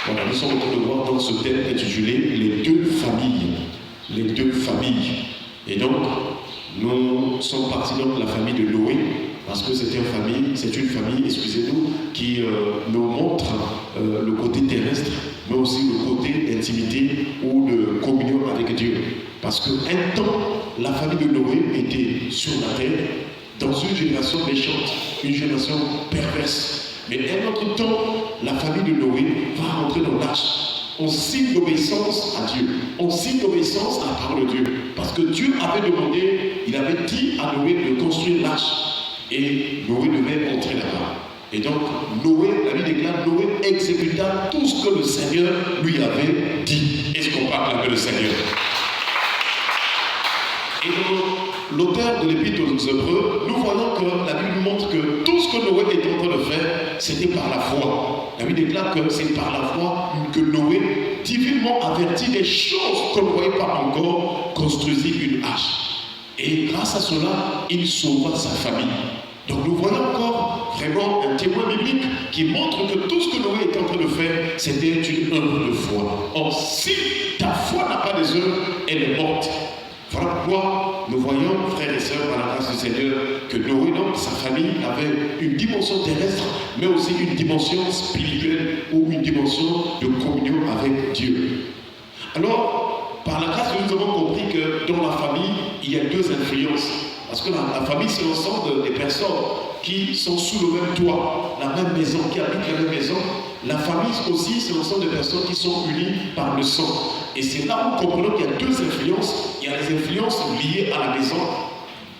Voilà, nous sommes en train de voir dans ce thème intitulé Les deux familles. Les deux familles. Et donc, nous sommes partis donc de la famille de Noé, parce que c'est une famille, excusez-nous, qui nous montre le côté terrestre, mais aussi le côté d'intimité ou de communion avec Dieu. Parce qu'un temps, la famille de Noé était sur la terre, dans une génération méchante, une génération perverse. Mais un autre temps, la famille de Noé va rentrer dans l'arche. On signe d'obéissance à Dieu. On signe d'obéissance à la parole de Dieu. Parce que Dieu avait demandé, il avait dit à Noé de construire l'arche. Et Noé devait entrer là-bas. Et donc, Noé, la Bible déclare, Noé exécuta tout ce que le Seigneur lui avait dit. Est-ce qu'on parle avec le Seigneur? Et dans l'auteur de l'Épître aux Hébreux, nous voyons que la Bible montre que tout ce que Noé était en train de faire, c'était par la foi. La Bible déclare que c'est par la foi que Noé, divinement averti des choses qu'on ne voyait pas encore, construisit une arche. Et grâce à cela, il sauva sa famille. Donc nous voyons encore vraiment un témoin biblique qui montre que tout ce que Noé était en train de faire, c'était une œuvre de foi. Or, si ta foi n'a pas des œuvres, elle est morte. Voilà pourquoi nous voyons, frères et sœurs, par la grâce du Seigneur, que Noé, donc, sa famille, avait une dimension terrestre, mais aussi une dimension spirituelle ou une dimension de communion avec Dieu. Alors, par la grâce, nous avons compris que dans la famille, il y a deux influences. Parce que la famille, c'est l'ensemble des personnes qui sont sous le même toit, la même maison, qui habitent la même maison. La famille aussi, c'est l'ensemble des personnes qui sont unies par le sang. Et c'est là où nous comprenons qu'il y a deux influences. Il y a les influences liées à la maison,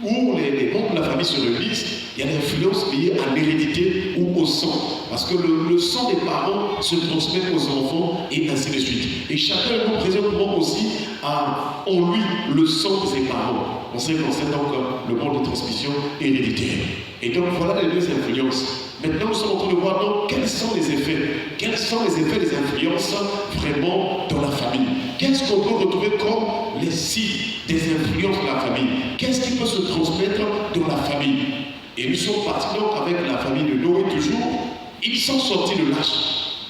où les membres de la famille se réunissent. Il y a l'influence liée à l'hérédité ou au sang. Parce que le sang des parents se transmet aux enfants et ainsi de suite. Et chacun de nous présentement aussi a en lui le sang de ses parents. On sait qu'on sait donc le mode de transmission héréditaire. Et donc voilà les deux influences. Maintenant, nous sommes en train de voir donc quels sont les effets. Quels sont les effets des influences vraiment dans la famille? Qu'est-ce qu'on peut retrouver comme les signes des influences de la famille? Qu'est-ce qui peut se transmettre dans la famille? Et nous sommes partis donc avec la famille de Noé toujours. Ils sont sortis de l'arche.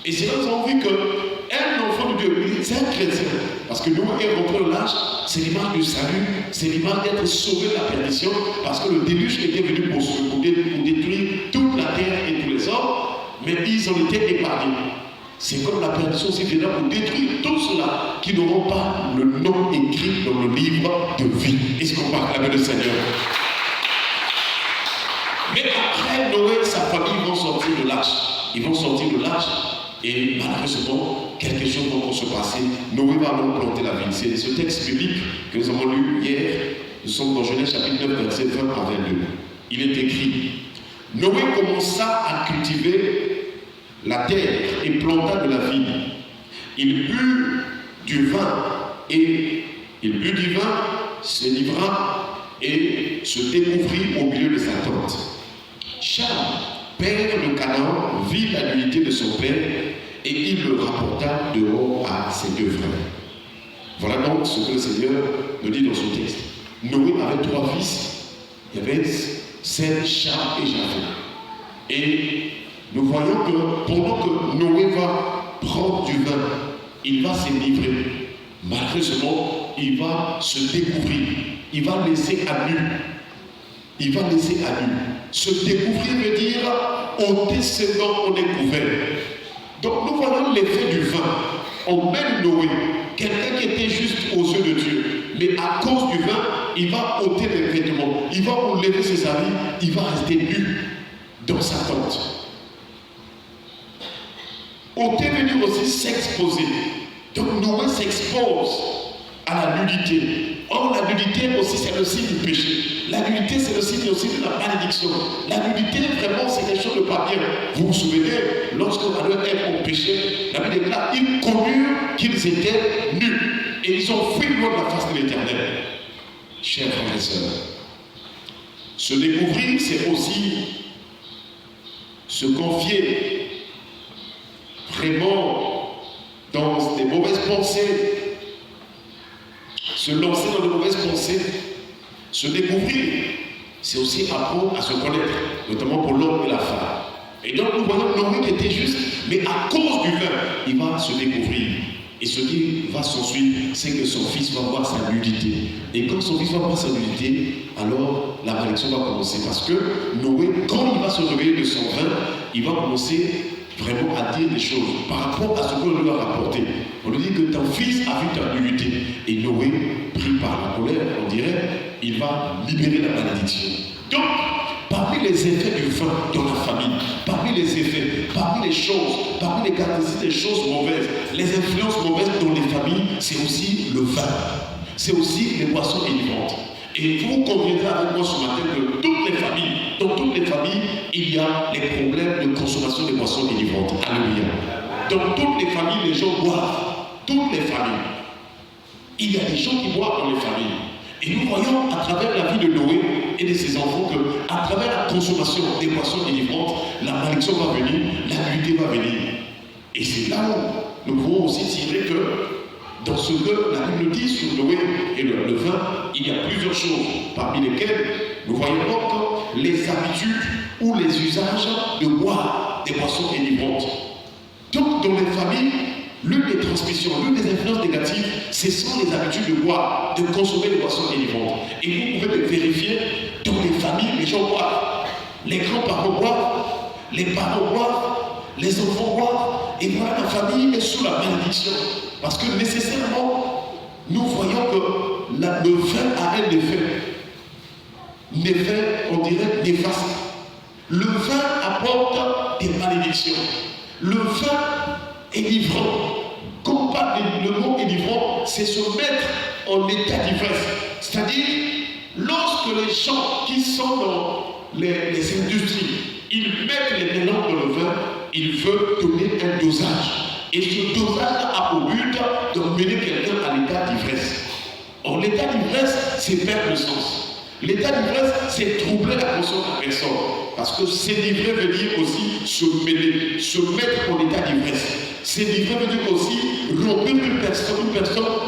Et c'est là que nous avons vu qu'un enfant de Dieu, c'est un chrétien. Parce que Noé est rentré dans l'arche, c'est l'image du salut, c'est l'image d'être sauvé de la perdition. Parce que le déluge était venu pour détruire toute la terre et tous les hommes, mais ils ont été épargnés. C'est comme la perdition aussi vient pour détruire tous ceux-là qui n'auront pas le nom écrit dans le livre de vie. Est-ce qu'on parle avec le Seigneur? Mais après Noé et sa famille vont sortir de l'arche. Ils vont sortir de l'arche et malheureusement, quelque chose va encore se passer. Noé va donc planter la vigne. C'est ce texte biblique que nous avons lu hier. Nous sommes dans Genèse chapitre 9, verset 20 à 22. Il est écrit: Noé commença à cultiver la terre et planta de la vigne. Il but du vin, se livra et se découvrit au milieu de sa tente. Cham, père de Canaan, vit la nullité de son père et il le rapporta dehors à ses deux frères. Voilà donc ce que le Seigneur nous dit dans son texte. Noé avait trois fils. Il y avait Sem, Cham et Japheth. Et nous voyons que pendant que Noé va prendre du vin, il va se livrer. Malheureusement, il va se découvrir. Il va laisser à nu. Il va laisser à nu. Se découvrir veut dire ôter ses dents au découvert. Donc nous voyons l'effet du vin. On mène Noé, quelqu'un qui était juste aux yeux de Dieu. Mais à cause du vin, il va ôter les vêtements. Il va enlever ses habits. Il va rester nu dans sa tente. Ôter veut dire aussi s'exposer. Donc Noé s'expose à la nudité. Or, la nudité aussi, c'est le signe du péché. La nudité, c'est le signe aussi de la malédiction. La nudité, vraiment, c'est quelque chose de pas bien. Vous vous souvenez, lorsque Adam et Ève ont péché, la Bible déclare, ils connurent qu'ils étaient nus. Et ils ont fui loin de la face de l'Éternel. Chers frères et sœurs, se découvrir, c'est aussi se confier vraiment dans des mauvaises pensées, se lancer dans de mauvaises pensées, se découvrir, c'est aussi apprendre à se connaître, notamment pour l'homme et la femme. Et donc nous voyons Noé qui était juste Mais à cause du vin, il va se découvrir. Et ce qui va s'ensuivre, c'est que son fils va voir sa nudité. Et quand son fils va voir sa nudité, alors la malédiction va commencer. Parce que Noé, quand il va se réveiller de son vin, il va commencer vraiment à dire des choses par rapport à ce qu'on lui a rapporté. On lui dit que ton fils a vu ta nudité. Et Noé, pris par la colère, on dirait, il va libérer la malédiction. Donc, parmi les effets du vin dans la famille, parmi les effets, parmi les choses, parmi les caractéristiques des choses mauvaises, les influences mauvaises dans les familles, c'est aussi le vin. C'est aussi les boissons délivrantes. Et vous conviendrez avec moi ce matin que dans toutes les familles, il y a les problèmes de consommation des boissons délivrantes. Alléluia. Dans toutes les familles, les gens boivent. Toutes les familles. Il y a des gens qui boivent dans les familles. Et nous voyons à travers la vie de Noé et de ses enfants que, à travers la consommation des boissons délivrantes, la malédiction va venir, la nudité va venir. Et c'est là où nous pouvons aussi tirer que, dans ce que la Bible dit sur Noé et le vin, il y a plusieurs choses, parmi lesquelles nous voyons donc les habitudes ou les usages de boire des boissons délivrantes. Donc, dans les familles, l'une des transmissions, l'une des influences négatives, ce sont les habitudes de boire, de consommer des boissons délivrantes. Et vous pouvez le vérifier, dans les familles, les gens boivent. Les grands-parents boivent, les parents boivent, les enfants boivent. Et voilà, la famille est sous la malédiction. Parce que nécessairement, nous voyons que le vin a un effet, on dirait, néfaste. Le vin apporte des malédictions. Le vin est livrant. Comme par le mot est livrant, c'est se mettre en état d'ivresse. C'est-à-dire, lorsque les gens qui sont dans les industries, ils mettent les mélanges dans le vin, ils veulent donner un dosage. Et ce dosage a pour but d'emmener quelqu'un à l'état d'ivresse. Or, l'état d'ivresse, c'est perdre le sens. L'état d'ivresse, c'est troubler la conscience de la personne. Parce que s'énivrer veut dire aussi se mêler, se mettre en état d'ivresse. S'énivrer veut dire aussi remplir une personne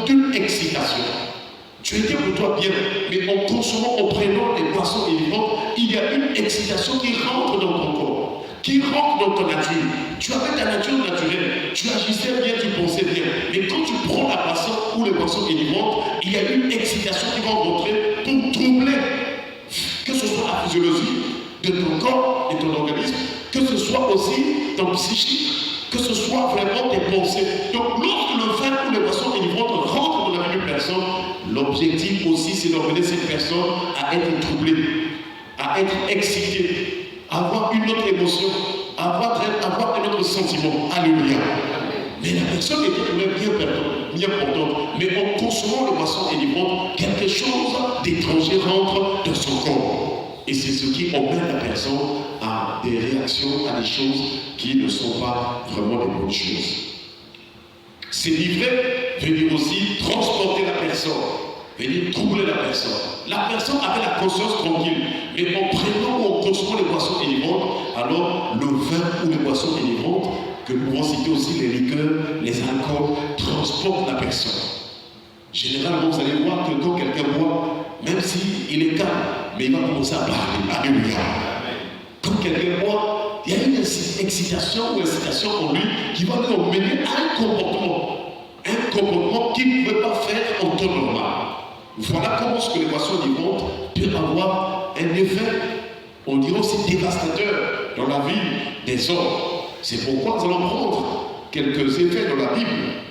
d'une excitation. Tu étais pour toi bien, mais en consommant, en prenant des boissons délivrantes, il y a une excitation qui rentre dans ton corps, qui rentre dans ta nature. Tu avais ta nature naturelle, tu agissais bien, tu pensais bien. Mais quand tu prends la boisson ou les boissons délivrantes, il y a une excitation qui va rentrer pour troubler, que ce soit la physiologie de ton corps et ton organisme, que ce soit aussi ton psychique, que ce soit vraiment tes pensées. Donc lorsque le vin ou les boissons délivrantes rentrent dans la vie d'une personne, l'objectif aussi c'est d'emmener cette personne à être troublée, à être excitée, à avoir une autre émotion, à avoir un autre sentiment. Alléluia. Mais la personne était quand même bien portante. Mais en consommant les boissons délivrantes, quelque chose d'étranger rentre dans son corps. Et c'est ce qui emmène la personne à des réactions, à des choses qui ne sont pas vraiment des bonnes choses. S'élivrer veut dire aussi transporter la personne, veut dire troubler la personne. La personne avait la conscience tranquille, mais en prenant ou en consommant les boissons délivrantes, alors le vin ou les boissons délivrantes, que nous pouvons citer aussi les liqueurs, les alcools, transportent la personne. Généralement, vous allez voir que quand quelqu'un boit, même s'il est calme, mais il va commencer à parler. Alléluia. Quand quelqu'un boit, il y a une excitation ou incitation en lui qui va lui emmener à un comportement qu'il ne peut pas faire en temps normal. Voilà comment ce que les boissons délivrantes peuvent avoir un effet, on dirait aussi dévastateur dans la vie des hommes. C'est pourquoi nous allons prendre quelques effets dans la Bible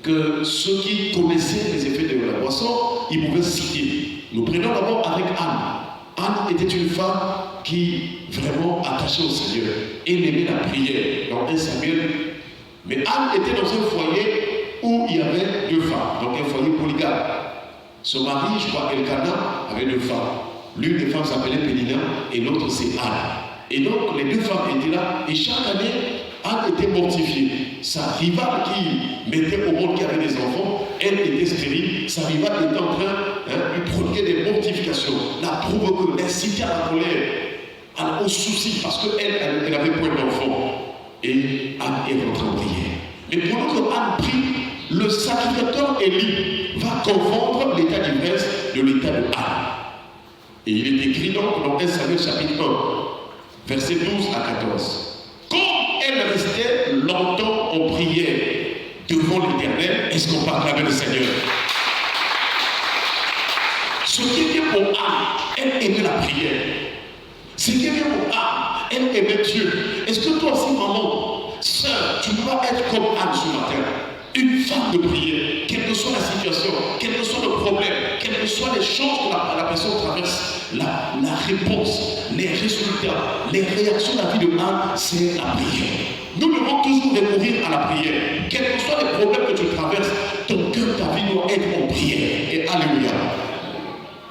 que ceux qui connaissaient les effets de la boisson, ils pouvaient citer. Nous prenons d'abord avec Anne. Anne était une femme qui vraiment attachée au Seigneur. Elle aimait la prière dans 1 Samuel. Mais Anne était dans un foyer où il y avait deux femmes, donc un foyer polygame. Son mari, je crois, Elkanah, avait deux femmes. L'une des femmes s'appelait Pénina et l'autre c'est Anne. Et donc les deux femmes étaient là et chaque année, Anne était mortifiée. Sa rivale qui mettait au monde qui avait des enfants, elle était stérile. Sa rivale était en train de lui prodiguer des mortifications, la provoquer, l'inciter à la colère, au souci, parce qu'elle avait point d'enfant. Et Anne est rentrée en prière. Mais pendant que Anne prie, le sacrificateur Élie va confondre l'état d'ivresse de l'état de Anne. Et il est écrit donc dans 1 Samuel chapitre 1, versets 12 à 14. Comme elle restait longtemps en prière devant l'Éternel. Est-ce qu'on parle avec le Seigneur? Ce qui est bien pour Anne, elle aimait la prière. Ce qui est bien pour Anne, elle aimait Dieu. Est-ce que toi aussi, maman, sœur, tu dois être comme Anne ce matin? Une femme de prière, quelle que soit la situation, quel que soit le problème, quelles que soient les choses que la personne traverse, la réponse, les résultats, les réactions de la vie de Anne, c'est la prière. Nous devons toujours recourir à la prière. Quels que soient les problèmes que tu traverses, ton cœur, ta vie doit être en prière. Et alléluia.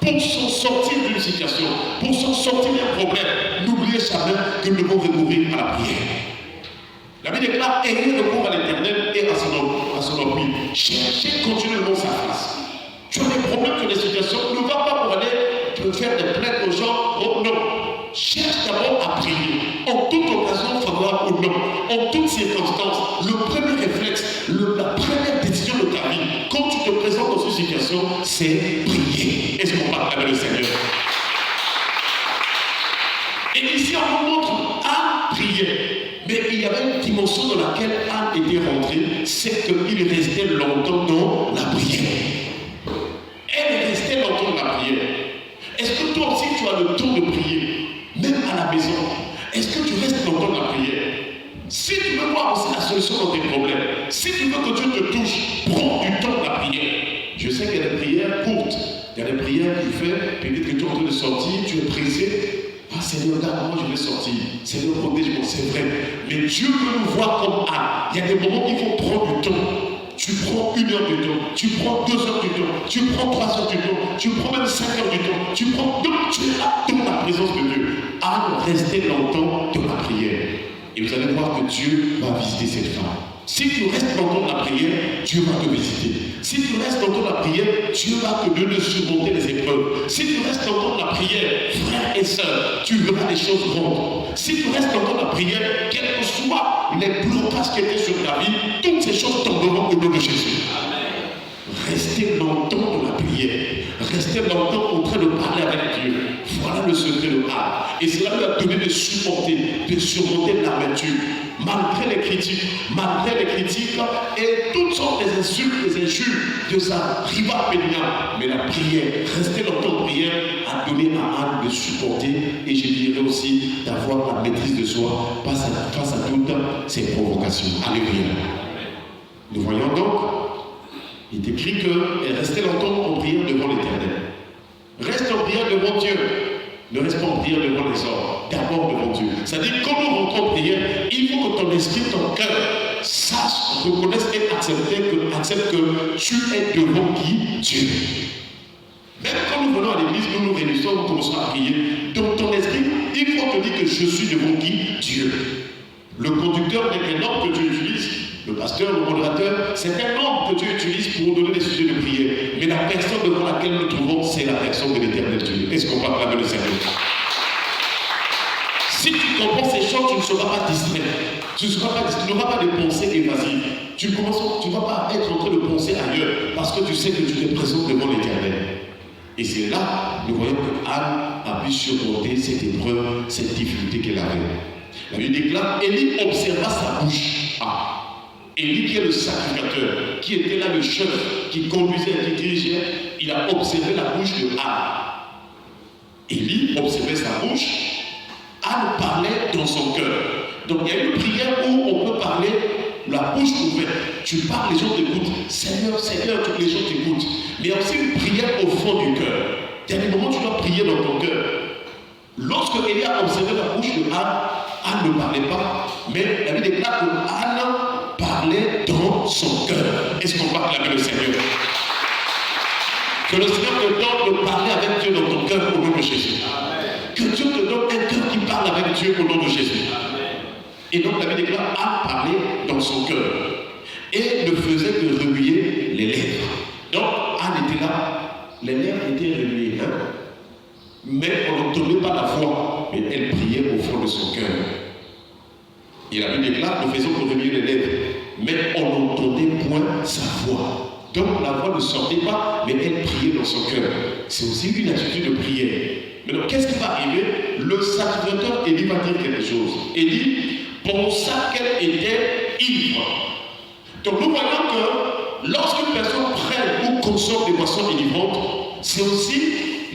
Pour s'en sortir d'une situation, pour s'en sortir d'un problème, n'oubliez jamais que nous devons recourir à la prière. La Bible déclare, ayez recours à l'Éternel et à son appui. Cherchez continuellement sa face. Tu as des problèmes, tu as des situations, ne va pas pour aller te faire des plaintes aux gens. Oh non. Cherche d'abord à prier. En toute occasion favorable ou non, en toute circonstance, le premier réflexe, la première décision de ta vie, quand tu te présentes dans une situation, c'est prier. Est-ce qu'on parle avec le Seigneur? Et ici, on nous montre Anne prier. Mais il y avait une dimension dans laquelle Anne était rentrée, c'est qu'il restait longtemps dans la prière. Elle restait longtemps dans la prière. Est-ce que toi aussi tu as le temps de prier, même à la maison? Est-ce que tu restes longtemps dans la prière? Si tu veux voir aussi la solution dans tes problèmes, si tu veux que Dieu te touche, prends du temps de la prière. Je sais qu'il y a des prières courtes, il y a des prières que tu fais, peut-être que tu es en train de sortir, tu es pressé. Ah Seigneur, regarde, moi je vais sortir. Seigneur, protège-moi, c'est vrai. Mais Dieu veut nous voir comme Anne. Il y a des moments où il faut prendre du temps. Tu prends 1 heure du temps, tu prends 2 heures du temps, tu prends 3 heures du temps, tu prends même 5 heures du temps, tu prends. Donc tu es là dans la présence de Dieu. Anne restait longtemps dans la prière. Et vous allez voir que Dieu va visiter cette femme. Si tu restes longtemps dans la prière, Dieu va te visiter. Si tu restes longtemps dans la prière, Dieu va te donner de surmonter les épreuves. Si tu restes longtemps dans la prière, frères et sœurs, tu verras les choses grandes. Si tu restes longtemps dans la prière, quels que soient les blocages qui étaient sur ta vie, toutes ces choses tomberont au nom de Jésus. Restez longtemps dans la prière. Restez longtemps en train de parler avec Dieu. Voilà le secret de Anne. Et cela lui a donné de surmonter l'amertume. Malgré les critiques et toutes sortes des insultes, des injures de sa rivale Pénia. Mais la prière, rester longtemps en prière, a donné à Anne de supporter et je dirais aussi d'avoir la maîtrise de soi face à toutes ces provocations. Alléluia. Nous voyons donc, il est écrit qu'elle restait longtemps en prière devant l'Éternel. Reste en prière devant Dieu. Ne reste pas en prière devant les hommes, d'abord devant Dieu. C'est-à-dire, quand nous rentrons en prière, il faut que ton esprit, ton cœur, sache, reconnaisse et accepte que tu es devant qui? Dieu. Même quand nous venons à l'église, nous nous réunissons, nous commençons à prier. Donc ton esprit, il faut te dire que je suis devant qui? Dieu. Le conducteur n'est qu'un homme que Dieu utilise. Le pasteur, le modérateur, c'est un homme que Dieu utilise pour nous donner des sujets de prière. Mais la personne devant laquelle nous trouvons, c'est la personne de l'Éternel Dieu. Est-ce qu'on parle avec le Seigneur? Si tu comprends ces choses, tu ne seras pas distrait. Tu n'auras pas de pensées évasives. Tu ne vas pas être en train de penser ailleurs parce que tu sais que tu es présent devant l'Éternel. Et c'est là, nous voyons que Anne a pu surmonter cette épreuve, cette difficulté qu'elle avait. La Bible déclare, Élie observa sa bouche. Élie qui est le sacrificateur, qui était là le chef, qui conduisait, qui dirigeait, il a observé la bouche de Anne. Élie observait sa bouche, Anne parlait dans son cœur. Donc il y a une prière où on peut parler la bouche ouverte. Tu parles, les gens t'écoutent. Seigneur, Seigneur, tous les gens t'écoutent. Mais il y a aussi une prière au fond du cœur. Il y a des moments où tu dois prier dans ton cœur. Lorsque Élie a observé la bouche de Anne, Anne ne parlait pas, mais la Bible déclare que Anne parlait dans son cœur. Est-ce qu'on parle avec le Seigneur? Que le Seigneur te donne de parler avec Dieu dans ton cœur au nom de Jésus. Amen. Que Dieu te donne un cœur qui parle avec Dieu au nom de Jésus. Amen. Et donc la Bible déclare Anne parlait dans son cœur et ne faisait que remuer les lèvres. Donc Anne était là, les lèvres étaient remuées, mais on n'entendait pas la voix, mais elle priait au fond de son cœur. Et la Bible déclare, nous faisons que remuer les lèvres, mais on n'entendait point sa voix. Donc la voix ne sortait pas, mais elle priait dans son cœur. C'est aussi une attitude de prière. Maintenant, qu'est-ce qui va arriver? Le sacrificateur Élie va dire quelque chose. Élie pensa qu'elle était ivre. Donc nous voyons que lorsqu'une personne prenne ou consomme des boissons délivrantes, c'est aussi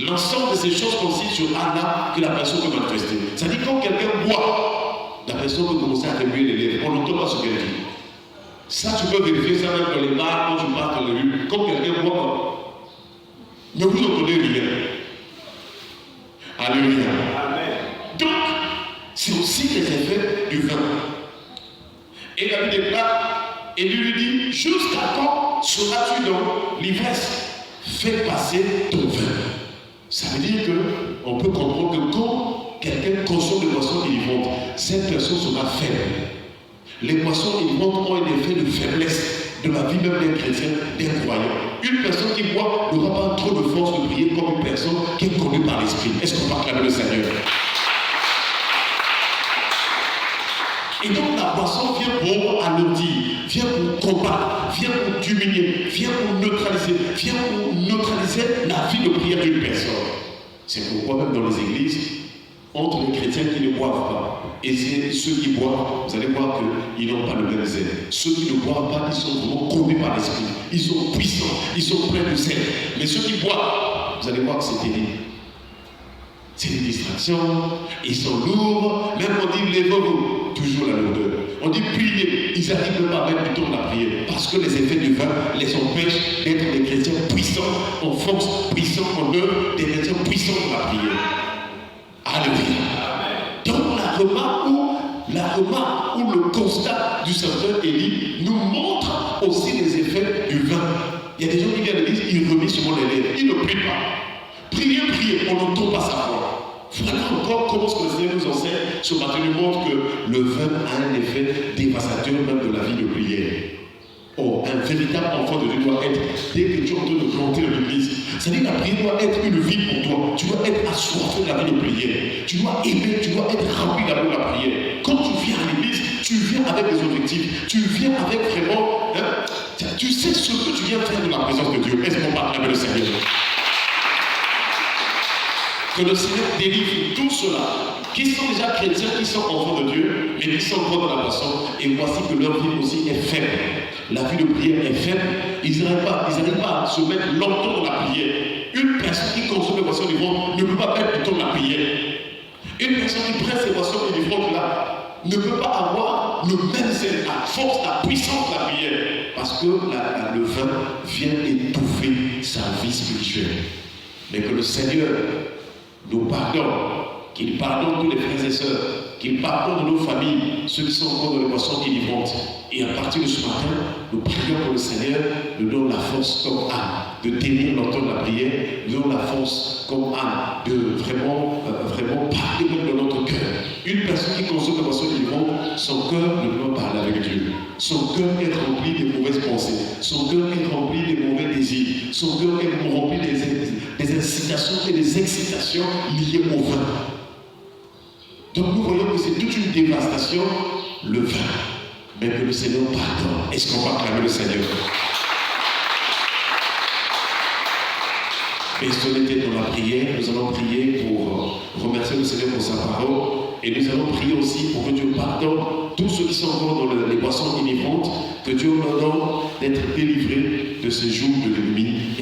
l'ensemble de ces choses aussi sur Anna que la personne peut manifester. C'est-à-dire quand quelqu'un boit, la personne peut commencer à remuer les lèvres. On n'entend pas ce qu'elle dit. Ça, tu peux vérifier ça même dans les bars, quand tu pars dans les rues. Quand quelqu'un boit, ne vous entendez rien. Alléluia. Amen. Donc, c'est aussi les effets du vin. Et la Bible déclare, et lui dit, jusqu'à quand seras-tu dans l'ivresse? Fais passer ton vin. Ça veut dire qu'on peut comprendre que quand quelqu'un consomme des boissons délivrantes, cette personne sera faible. Les boissons délivrantes ont un effet de faiblesse de la vie même d'un chrétien, d'un croyant. Une personne qui boit n'aura pas trop de force de prier comme une personne qui est conduite par l'esprit. Est-ce qu'on peut acclamer le Seigneur? Et donc la boisson vient pour alourdir, vient pour combattre, vient pour diminuer, vient pour neutraliser la vie de prière d'une personne. C'est pourquoi même dans les églises, entre les chrétiens qui ne boivent pas et ceux qui boivent, vous allez voir qu'ils n'ont pas le même zèle. Ceux qui ne boivent pas, ils sont vraiment conduits par l'esprit. Ils sont puissants, ils sont pleins de zèle. Mais ceux qui boivent, vous allez voir que c'est terrible. C'est une distraction, ils sont lourds. Même on dit lèvez-vous, toujours la lourdeur. On dit priez, ils n'arrivent pas à mettre du temps de la prière parce que les effets du vin les empêchent d'être des chrétiens puissants en force, puissants en œuvre, des chrétiens puissants dans la prière. Alléluia. Donc la remarque ou le constat du serviteur Élie nous montre aussi les effets du vin. Il y a des gens qui viennent à l'église, ils remettent sur les lèvres, ils ne prient pas. Priez, on n'entend pas sa voix. Voilà encore comment ce que le Seigneur nous enseigne. Ce matin nous montre que le vin a un effet dévastateur même de la vie de prière. Oh, un véritable enfant de Dieu doit être, dès que tu es en train de rentrer dans l'église, c'est-à-dire la prière doit être une vie pour toi. Tu dois être assoiffé de la vie de prière. Tu dois aimer, tu dois être rempli d'amour de la prière. Quand tu viens à l'église, tu viens avec des objectifs. Tu viens avec vraiment, tu sais ce que tu viens faire de la présence de Dieu. Est-ce qu'on va acclamer le Seigneur? Que le Seigneur délivre tout cela, qui sont déjà chrétiens, qui sont enfants de Dieu, mais qui sont encore dans la boisson, et voici que leur vie aussi est faible. La vie de prière est faible, ils n'arrivent pas à se mettre longtemps dans la prière. Une personne qui consomme les boissons délivrantes ne peut pas mettre du temps dans la prière. Une personne qui prend ces boissons délivrantes là ne peut pas avoir le même zèle, la force, la puissance de la prière, parce que le vin vient étouffer sa vie spirituelle. Mais que le Seigneur nous pardonne, qu'il pardonne tous les frères et sœurs, qu'il pardonne nos familles, ceux qui sont encore dans les boissons délivrantes. Et à partir de ce matin, nous prions pour le Seigneur, nous donne la force comme âme de tenir longtemps de la prière, nous donne la force comme âme de vraiment parler même dans notre cœur. Une personne qui consomme la boisson délivrantes, son cœur ne peut pas parler avec Dieu. Son cœur est rempli de mauvaises pensées, son cœur est rempli de mauvais désirs, son cœur est rempli des incitations et des excitations liées au vin. Donc nous voyons que c'est toute une dévastation, le vin. Mais que le Seigneur pardonne. Est-ce qu'on va acclamer le Seigneur? Et si on était dans la prière, nous allons prier pour remercier le Seigneur pour sa parole. Et nous allons prier aussi pour que Dieu pardonne tous ceux qui sont encore dans les boissons délivrantes, que Dieu leur donne d'être délivrés de ce joug de l'ennemi.